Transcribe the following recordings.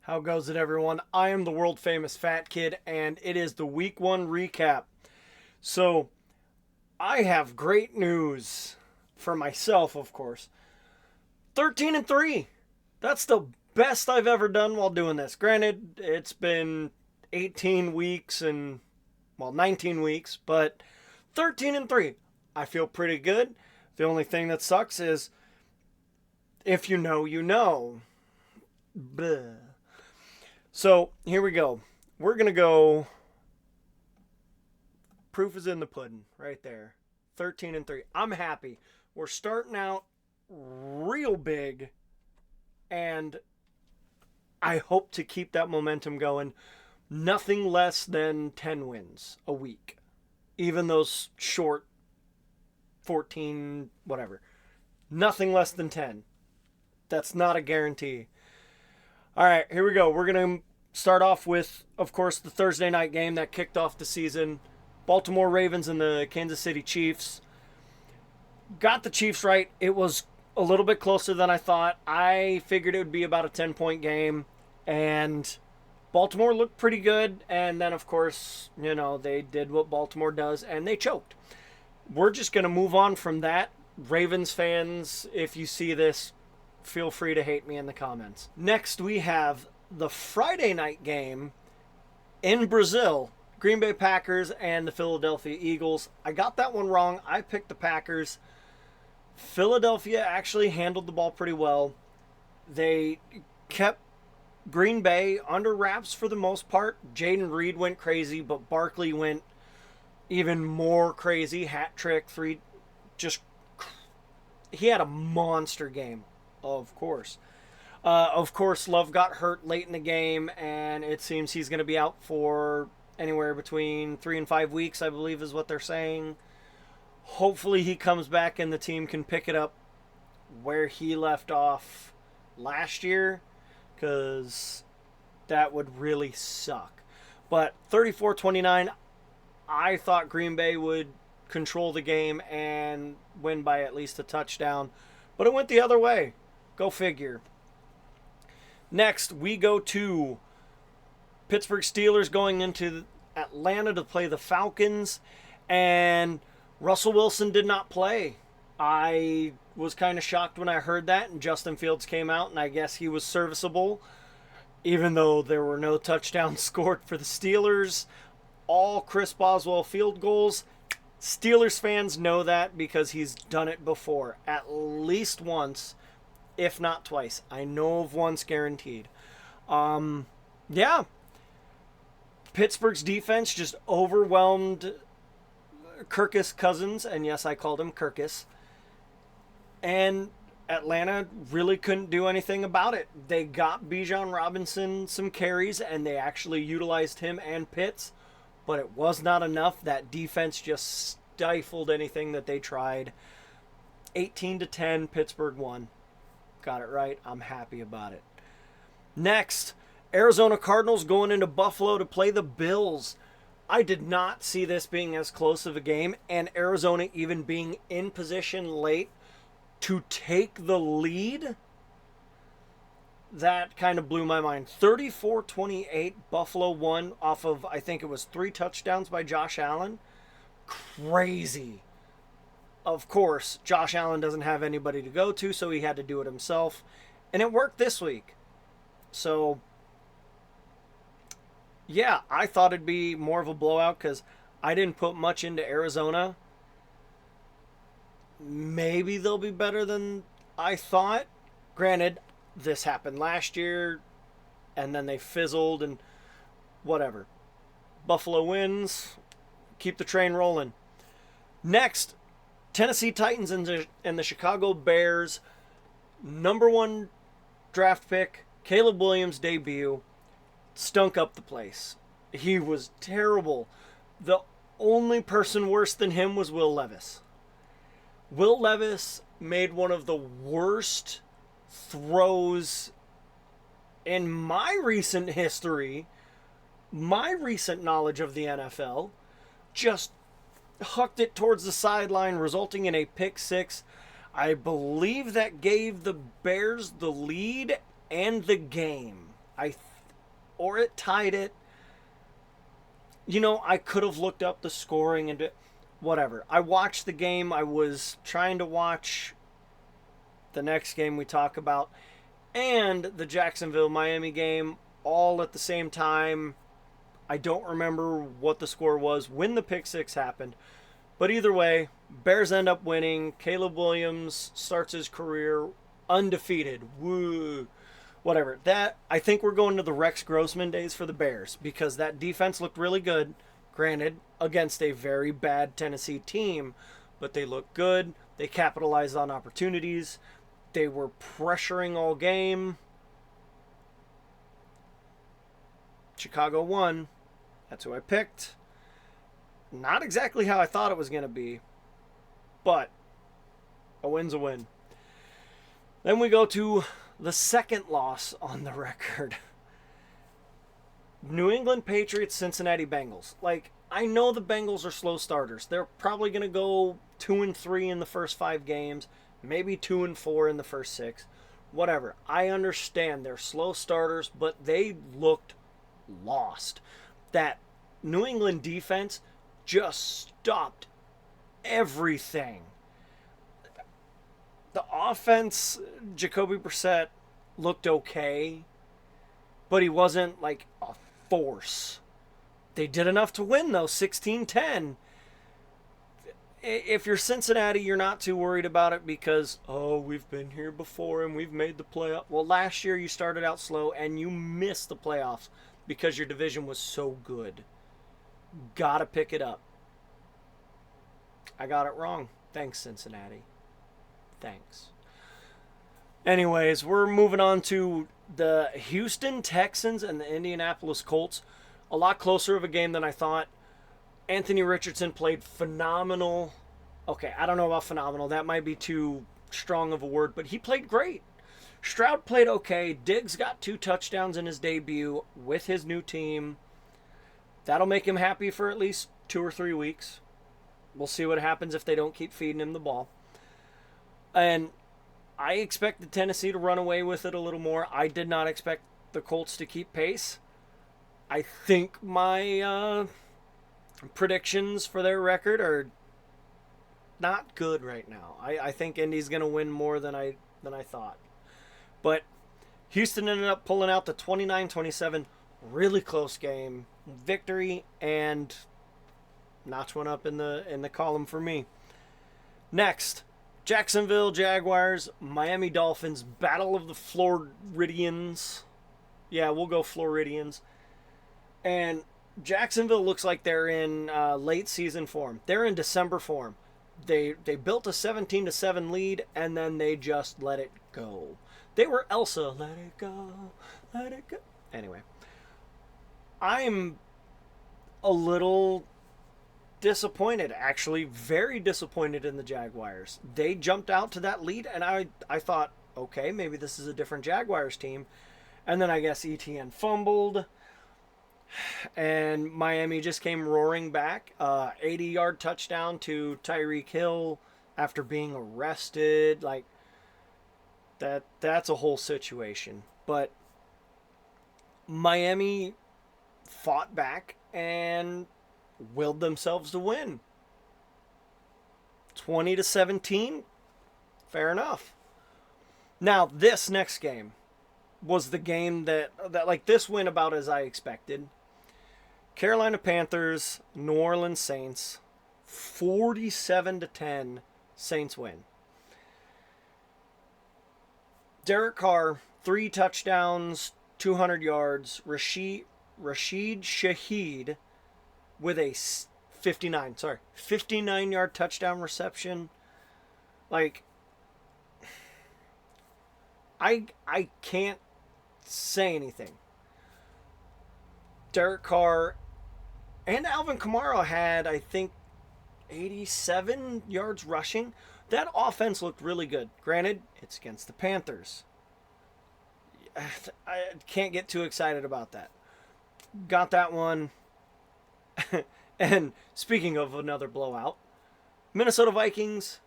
How goes it, everyone? I am the world famous Fat Kid, and it is the Week 1 recap. So, I have great news for myself, of course. 13 and 3. That's the best I've ever done while doing this. Granted, it's been 18 weeks and, 19 weeks, but 13 and 3. I feel pretty good. The only thing that sucks is if you know, you know. Bleh. So, here we go. We're going to go. Proof is in the pudding right there. 13 and 3. I'm happy. We're starting out real big, and I hope to keep that momentum going. Nothing less than 10 wins a week. Even those short 14, whatever. Nothing less than 10. That's not a guarantee. All right, here we go. We're going to start off with, of course, the Thursday night game that kicked off the season. Baltimore Ravens and the Kansas City Chiefs. Got the Chiefs right. It was a little bit closer than I thought. I figured it would be about a 10-point game, and Baltimore looked pretty good. And then, of course, they did what Baltimore does, and they choked. We're just going to move on from that. Ravens fans, if you see this, feel free to hate me in the comments. Next, we have the Friday night game in Brazil. Green Bay Packers and the Philadelphia Eagles. I got that one wrong. I picked the Packers. Philadelphia actually handled the ball pretty well. They kept Green Bay under wraps for the most part. Jaden Reed went crazy, but Barkley went even more crazy. Hat trick, he had a monster game, of course. Love got hurt late in the game, and it seems he's going to be out for anywhere between 3 and 5 weeks, I believe is what they're saying. Hopefully he comes back and the team can pick it up where he left off last year, because that would really suck. But 34-29, I thought Green Bay would control the game and win by at least a touchdown, but it went the other way. Go figure. Next, we go to Pittsburgh Steelers going into Atlanta to play the Falcons, and Russell Wilson did not play. I was kind of shocked when I heard that, and Justin Fields came out, and I guess he was serviceable, even though there were no touchdowns scored for the Steelers. All Chris Boswell field goals. Steelers fans know that because he's done it before, at least once, if not twice. I know of once guaranteed. Yeah. Pittsburgh's defense just overwhelmed Kirkus Cousins, and yes, I called him Kirkus. And Atlanta really couldn't do anything about it. They got Bijan Robinson some carries, and they actually utilized him and Pitts, but it was not enough. That defense just stifled anything that they tried. 18-10, Pittsburgh won. Got it right. I'm happy about it. Next, Arizona Cardinals going into Buffalo to play the Bills. I did not see this being as close of a game, and Arizona even being in position late to take the lead. That kind of blew my mind. 34-28, Buffalo won off of, I think it was 3 touchdowns by Josh Allen. Crazy. Of course, Josh Allen doesn't have anybody to go to, so he had to do it himself. And it worked this week. So, yeah, I thought it'd be more of a blowout because I didn't put much into Arizona. Maybe they'll be better than I thought. Granted, this happened last year, and then they fizzled and whatever. Buffalo wins. Keep the train rolling. Next, Tennessee Titans and the Chicago Bears. Number 1 draft pick, Caleb Williams' debut, stunk up the place. He was terrible. The only person worse than him was Will Levis. Will Levis made one of the worst throws in my recent history, my recent knowledge of the NFL. Just hucked it towards the sideline, resulting in a pick six. I believe that gave the Bears the lead and the game. I or it tied it. You know, I could have looked up the scoring and whatever. I watched the game. I was trying to watch the next game we talk about and the Jacksonville-Miami game all at the same time. I don't remember what the score was when the pick six happened. But either way, Bears end up winning. Caleb Williams starts his career undefeated. Woo. Whatever. I think we're going to the Rex Grossman days for the Bears because that defense looked really good. Granted, against a very bad Tennessee team, but they looked good. They capitalized on opportunities. They were pressuring all game. Chicago won. That's who I picked. Not exactly how I thought it was going to be, but a win's a win. Then we go to the second loss on the record. New England Patriots, Cincinnati Bengals. Like, I know the Bengals are slow starters. They're probably going to go 2-3 in the first 5 games, maybe 2-4 in the first 6. Whatever. I understand they're slow starters, but they looked lost. That New England defense just stopped everything. The offense, Jacoby Brissett looked okay, but he wasn't like a force. They did enough to win, though, 16-10. If you're Cincinnati, you're not too worried about it because, oh, we've been here before and we've made the playoff. Well, last year you started out slow and you missed the playoffs because your division was so good. Gotta pick it up. I got it wrong. Thanks, Cincinnati. Thanks. Anyways, we're moving on to the Houston Texans and the Indinapolis Colts. A lot closer of a game than I thought. Anthony Richardson played phenomenal. Okay, I don't know about phenomenal. That might be too strong of a word, but he played great. Stroud played okay. Diggs got 2 touchdowns in his debut with his new team. That'll make him happy for at least 2 or 3 weeks. We'll see what happens if they don't keep feeding him the ball. And I expected Tennessee to run away with it a little more. I did not expect the Colts to keep pace. I think my predictions for their record are not good right now. I think Indy's going to win more than I thought. But Houston ended up pulling out the 29-27 really close game victory and notch one up in the column for me. Next, Jacksonville Jaguars, Miami Dolphins, Battle of the Floridians. Yeah, we'll go Floridians. And Jacksonville looks like they're in late season form. They're in December form. They built a 17-7 lead and then they just let it go. They were Elsa, let it go, let it go. Anyway, I'm a little disappointed, actually very disappointed in the Jaguars. They jumped out to that lead and I thought, okay, maybe this is a different Jaguars team. And then I guess ETN fumbled and Miami just came roaring back. 80-yard touchdown to Tyreek Hill after being arrested. Like, that's a whole situation. But Miami fought back and willed themselves to win. 20-17. Fair enough. Now, this next game was the game that like this went about as I expected. Carolina Panthers, New Orleans Saints, 47-10, Saints win. Derek Carr, 3 touchdowns, 200 yards. Rashid Shaheed with a 59-yard touchdown reception. Like, I can't say anything. Derek Carr and Alvin Kamara had, I think, 87 yards rushing. That offense looked really good. Granted, it's against the Panthers. I can't get too excited about that. Got that one. And speaking of another blowout, Minnesota Vikings,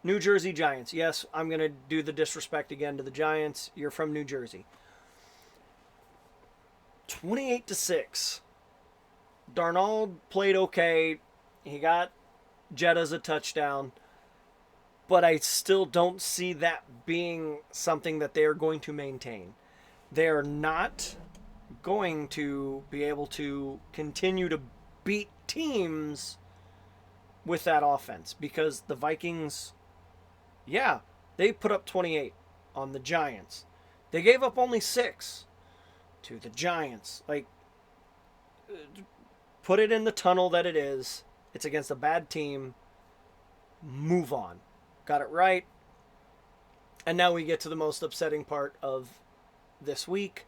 New Jersey Giants. Yes, I'm going to do the disrespect again to the Giants. You're from New Jersey. 28-6. Darnold played okay. He got Jetta's a touchdown. But I still don't see that being something that they are going to maintain. They are not going to be able to continue to beat teams with that offense, because the Vikings, yeah, they put up 28 on the Giants. They gave up only 6 to the Giants. Like, put it in the tunnel that it is. It's against a bad team. Move on. Got it right. And now we get to the most upsetting part of this week.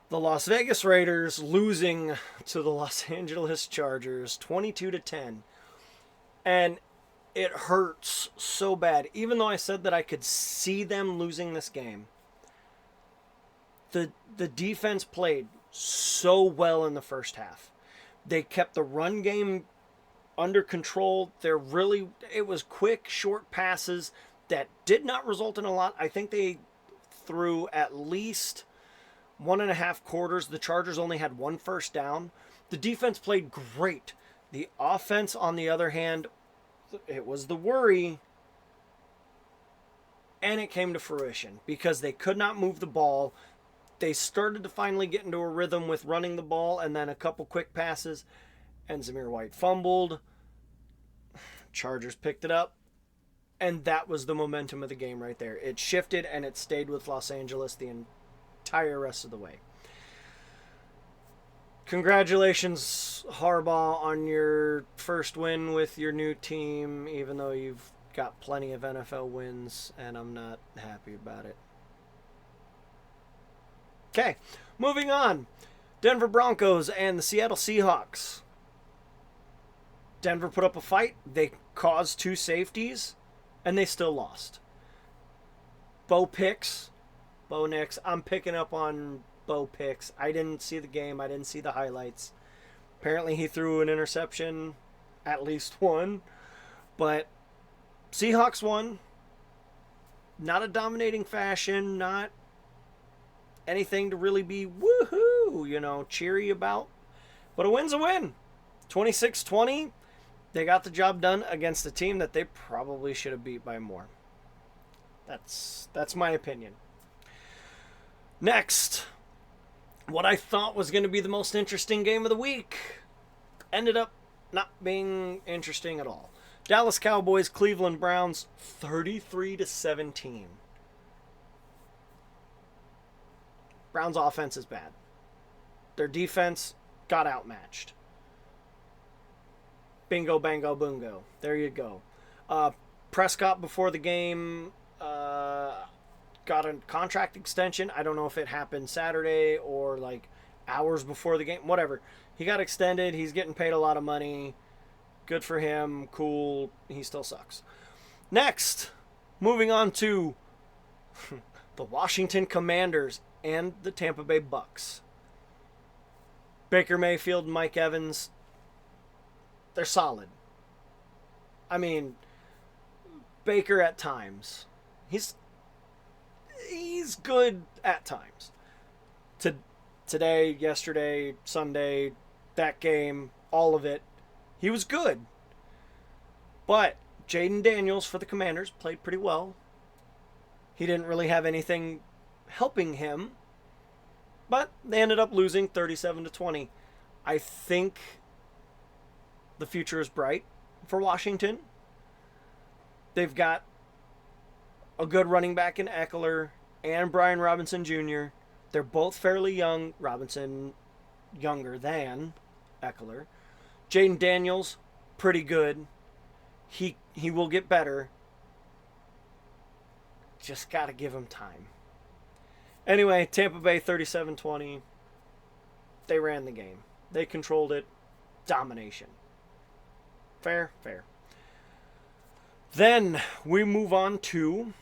The Las Vegas Raiders losing to the Los Angeles Chargers 22-10. And it hurts so bad. Even though I said that I could see them losing this game, the defense played so well in the first half. They kept the run game under control. It was quick, short passes that did not result in a lot. I think they threw at least 1.5 quarters. The Chargers only had 1 first down. The defense played great. The offense, on the other hand, it was the worry. And it came to fruition because they could not move the ball. They started to finally get into a rhythm with running the ball, and then a couple quick passes, and Zamir White fumbled. Chargers picked it up, and that was the momentum of the game right there. It shifted, and it stayed with Los Angeles the entire rest of the way. Congratulations, Harbaugh, on your first win with your new team, even though you've got plenty of NFL wins, and I'm not happy about it. Okay, moving on. Denver Broncos and the Seattle Seahawks. Denver put up a fight. They caused 2 safeties, and they still lost. Bo Nix. I'm picking up on Bo Picks. I didn't see the game. I didn't see the highlights. Apparently he threw an interception, at least one. But Seahawks won. Not a dominating fashion. Not anything to really be woohoo, cheery about. But a win's a win. 26-20. They got the job done against a team that they probably should have beat by more. That's my opinion. Next, what I thought was going to be the most interesting game of the week ended up not being interesting at all. Dallas Cowboys, Cleveland Browns, 33-17. Browns' offense is bad. Their defense got outmatched. Bingo, bango, boongo. There you go. Prescott, before the game, got a contract extension. I don't know if it happened Saturday or like hours before the game. Whatever. He got extended. He's getting paid a lot of money. Good for him. Cool. He still sucks. Next, moving on to the Washington Commanders and the Tampa Bay Bucks. Baker Mayfield and Mike Evans, they're solid. I mean, Baker at times. He's good at times. Today, yesterday, Sunday, that game, all of it, he was good. But Jaden Daniels for the Commanders played pretty well. He didn't really have anything helping him. But they ended up losing 37-20. I think the future is bright for Washington. They've got a good running back in Eckler and Brian Robinson Jr. They're both fairly young. Robinson younger than Eckler. Jaden Daniels, pretty good. He will get better. Just got to give him time. Anyway, Tampa Bay 37-20. They ran the game. They controlled it. Domination. Fair. Then we move on to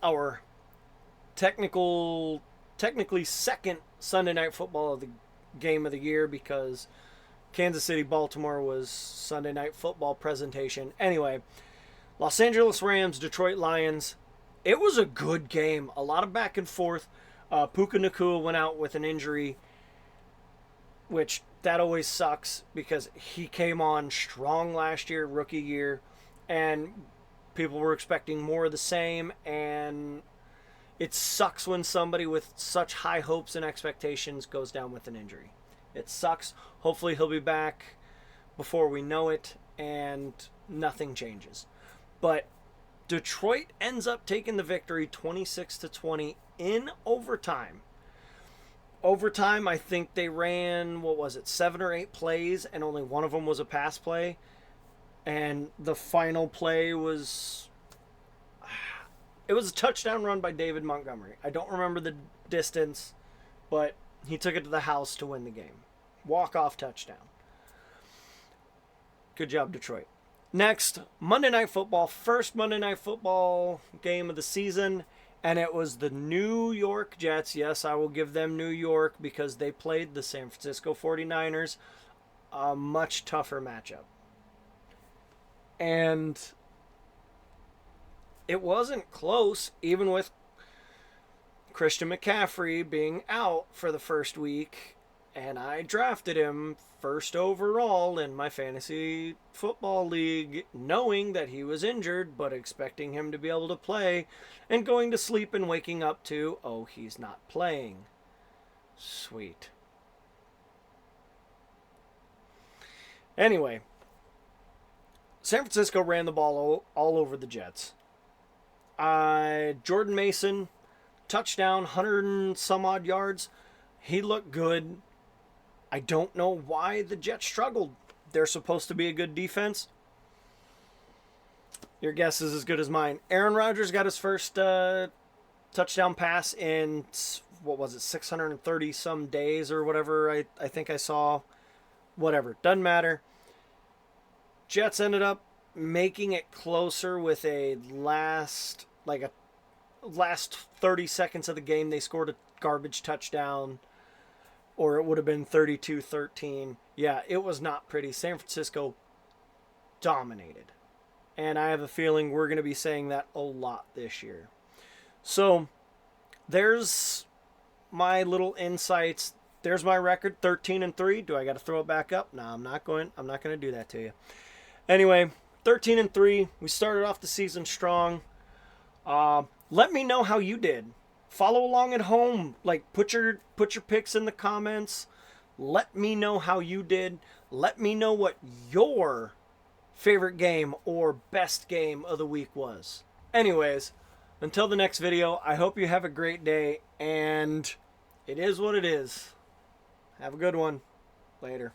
our technically second Sunday Night Football of the game of the year, because Kansas City Baltimore was Sunday Night Football presentation. Anyway, Los Angeles Rams, Detroit Lions. It was a good game. A lot of back and forth. Puka Nakua went out with an injury, which that always sucks because he came on strong last year, rookie year, and people were expecting more of the same. And it sucks when somebody with such high hopes and expectations goes down with an injury. It sucks. Hopefully he'll be back before we know it and nothing changes. But Detroit ends up taking the victory 26-20 in overtime. Overtime, I think they ran, 7 or 8 plays, and only one of them was a pass play. And the final play was... It was a touchdown run by David Montgomery. I don't remember the distance, but he took it to the house to win the game. Walk-off touchdown. Good job, Detroit. Next, Monday Night Football. First Monday Night Football game of the season. And it was the New York Jets. Yes, I will give them New York because they played the San Francisco 49ers. A much tougher matchup. And it wasn't close, even with Christian McCaffrey being out for the first week. And I drafted him first overall in my fantasy football league, knowing that he was injured, but expecting him to be able to play, and going to sleep and waking up to, oh, he's not playing. Sweet. Anyway, San Francisco ran the ball all over the Jets. Jordan Mason, touchdown, 100 and some odd yards. He looked good. I don't know why the Jets struggled. They're supposed to be a good defense. Your guess is as good as mine. Aaron Rodgers got his first touchdown pass in, 630 some days or whatever I think I saw. Whatever, doesn't matter. Jets ended up making it closer with a last 30 seconds of the game. They scored a garbage touchdown. Or it would have been 32-13. Yeah, it was not pretty. San Francisco dominated. And I have a feeling we're going to be saying that a lot this year. So, there's my little insights. There's my record, 13-3. Do I got to throw it back up? No, I'm not going to do that to you. Anyway, 13-3. We started off the season strong. Let me know how you did. Follow along at home. Like, put your picks in the comments. Let me know how you did. Let me know what your favorite game or best game of the week was. Anyways, until the next video, I hope you have a great day, and it is what it is. Have a good one. Later.